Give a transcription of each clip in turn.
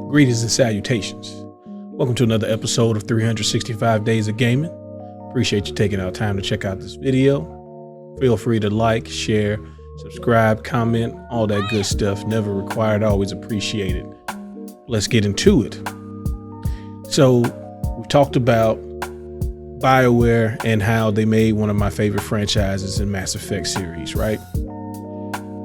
Greetings and salutations. Welcome to another episode of 365 Days of Gaming. Appreciate you taking our time to check out this video. Feel free to like, share, subscribe, comment, all that good stuff. Never required, always appreciated. Let's get into it. So we talked about Bioware and how they made one of my favorite franchises in Mass Effect series, right?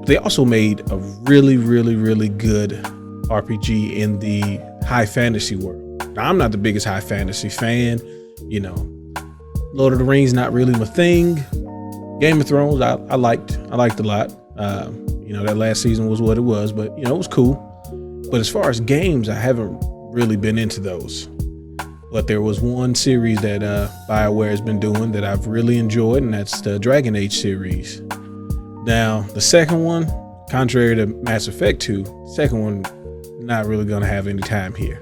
They also made a really good RPG in the high fantasy world. Now, I'm not the biggest high fantasy fan, Lord of the Rings not really my thing. Game of Thrones I liked a lot. That last season was what it was, but it was cool. But as far as games, I haven't really been into those. But there was one series that Bioware has been doing that I've really enjoyed, and that's the Dragon Age series. Now, the second one, contrary to Mass Effect 2, the second one not really gonna have any time here.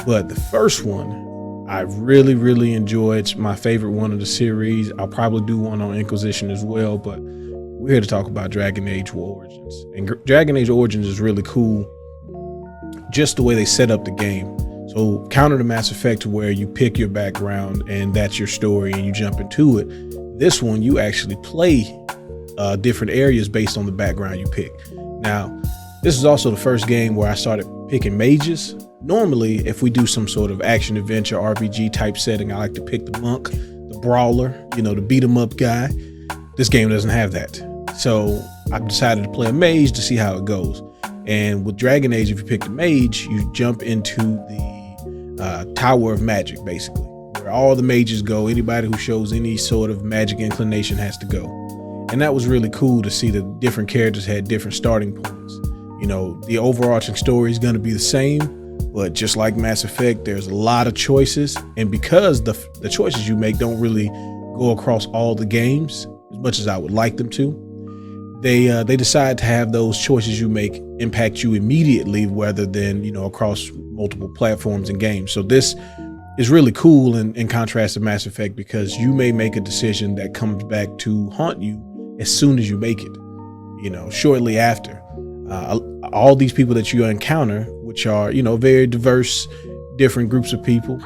But the first one, I really enjoyed. It's my favorite one of the series. I'll probably do one on Inquisition as well, but we're here to talk about Dragon Age Origins. And Dragon Age Origins is really cool, just the way they set up the game. So counter to Mass Effect, where you pick your background and that's your story and you jump into it. This one, you actually play different areas based on the background you pick. Now, this is also the first game where I started picking mages. Normally, if we do some sort of action adventure RPG type setting, I like to pick the monk, the brawler, the beat 'em up guy. This game doesn't have that. So I've decided to play a mage to see how it goes. And with Dragon Age, if you pick the mage, you jump into the Tower of Magic, basically, where all the mages go. Anybody who shows any sort of magic inclination has to go. And that was really cool to see that different characters had different starting points. The overarching story is going to be the same, but just like Mass Effect, there's a lot of choices. And because the choices you make don't really go across all the games as much as I would like them to, they decide to have those choices you make impact you immediately rather than, across multiple platforms and games. So this is really cool in contrast to Mass Effect, because you may make a decision that comes back to haunt you as soon as you make it, shortly after. All these people that you encounter, which are, very diverse, different groups of people,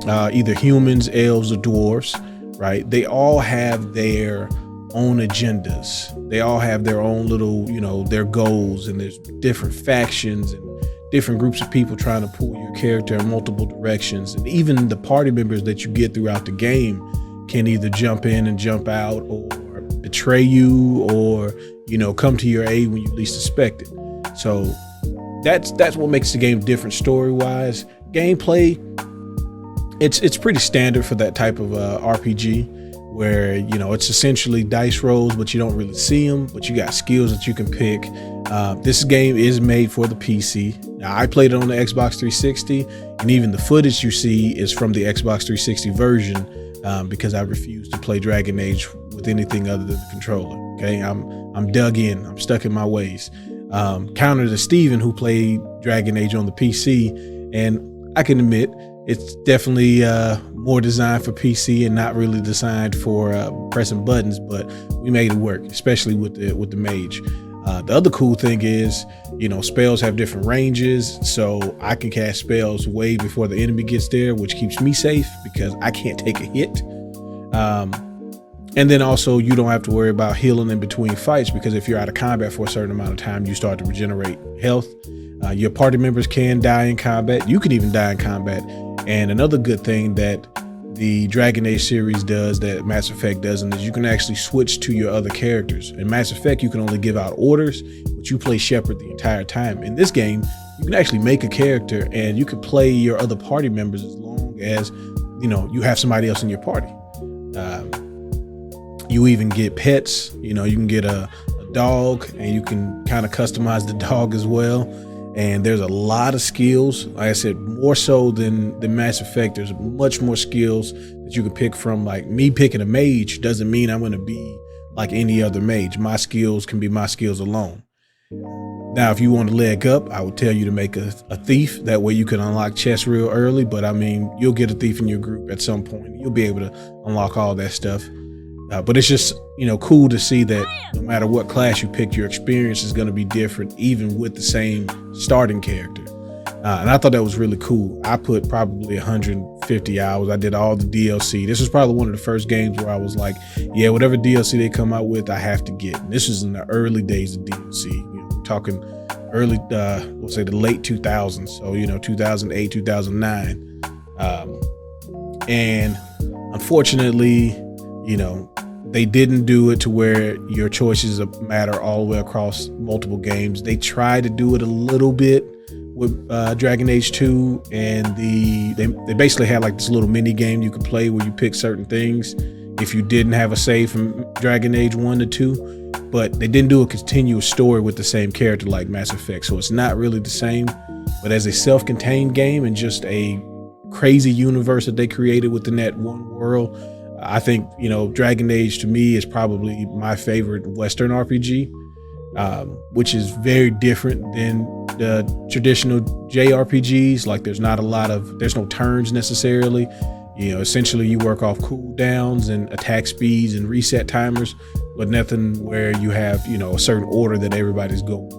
either humans, elves, or dwarves, right? They all have their own agendas. They all have their own little, their goals, and there's different factions and different groups of people trying to pull your character in multiple directions. And even the party members that you get throughout the game can either jump in and jump out, or betray you, or come to your aid when you least suspect it. So that's what makes the game different story-wise. Gameplay, it's pretty standard for that type of RPG, where it's essentially dice rolls, but you don't really see them, but you got skills that you can pick. This game is made for the PC. Now, I played it on the Xbox 360, and even the footage you see is from the Xbox 360 version, because I refuse to play Dragon Age with anything other than the controller. Okay, I'm dug in. I'm stuck in my ways. Counter to Steven, who played Dragon Age on the PC, and I can admit it's definitely more designed for PC and not really designed for pressing buttons, but we made it work, especially with the mage. The other cool thing is, spells have different ranges, so I can cast spells way before the enemy gets there, which keeps me safe because I can't take a hit. And then also, you don't have to worry about healing in between fights, because if you're out of combat for a certain amount of time, you start to regenerate health. Your party members can die in combat. You can even die in combat. And another good thing that the Dragon Age series does that Mass Effect doesn't is you can actually switch to your other characters. In Mass Effect, you can only give out orders, but you play Shepard the entire time. In this game, you can actually make a character and you can play your other party members as long as, you have somebody else in your party. You even get pets, you can get a dog, and you can kind of customize the dog as well. And there's a lot of skills. Like I said, more so than Mass Effect, there's much more skills that you can pick from. Like, me picking a mage doesn't mean I'm going to be like any other mage. My skills can be my skills alone. Now, if you want to leg up, I would tell you to make a thief. That way you can unlock chests real early. But I mean, you'll get a thief in your group at some point. You'll be able to unlock all that stuff. But it's just, cool to see that no matter what class you pick, your experience is going to be different, even with the same starting character. And I thought that was really cool. I put probably 150 hours. I did all the DLC. This was probably one of the first games where I was like, yeah, whatever DLC they come out with, I have to get. And this was in the early days of DLC. We're talking early, we'll say the late 2000s. So, 2008, 2009. And unfortunately, they didn't do it to where your choices matter all the way across multiple games. They tried to do it a little bit with Dragon Age 2, and they basically had like this little mini game you could play where you pick certain things if you didn't have a save from Dragon Age 1 to 2, but they didn't do a continuous story with the same character like Mass Effect, so it's not really the same. But as a self-contained game and just a crazy universe that they created within that one world, I think, Dragon Age to me is probably my favorite Western RPG, which is very different than the traditional JRPGs. Like there's no turns necessarily. Essentially you work off cooldowns and attack speeds and reset timers, but nothing where you have, a certain order that everybody's going.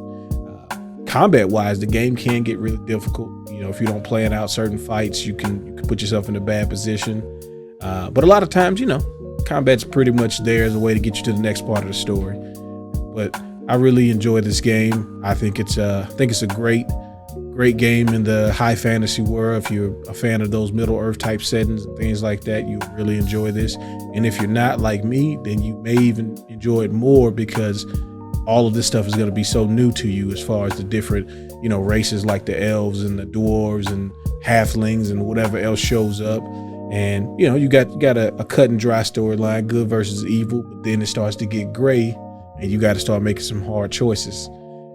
Combat wise, the game can get really difficult. If you don't plan out certain fights, you can put yourself in a bad position. But a lot of times, combat's pretty much there as a way to get you to the next part of the story. But I really enjoy this game. I think it's a great game in the high fantasy world. If you're a fan of those Middle Earth type settings and things like that, you really enjoy this. And if you're not like me, then you may even enjoy it more because all of this stuff is going to be so new to you as far as the different, races like the elves and the dwarves and halflings and whatever else shows up. And, you got a cut and dry storyline, good versus evil, but then it starts to get gray and you got to start making some hard choices.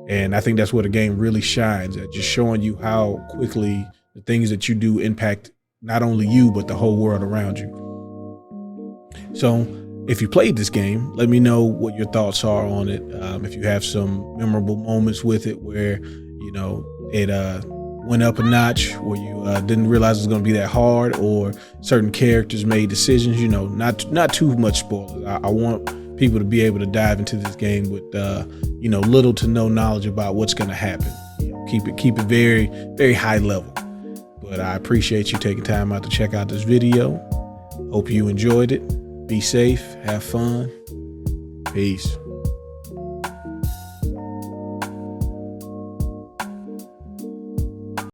And I think that's where the game really shines, at just showing you how quickly the things that you do impact not only you, but the whole world around you. So if you played this game, let me know what your thoughts are on it. If you have some memorable moments with it where, it went up a notch, where you didn't realize it was going to be that hard, or certain characters made decisions, not too much spoilers. I want people to be able to dive into this game with, little to no knowledge about what's going to happen. Keep it very, very high level. But I appreciate you taking time out to check out this video. Hope you enjoyed it. Be safe, have fun. Peace.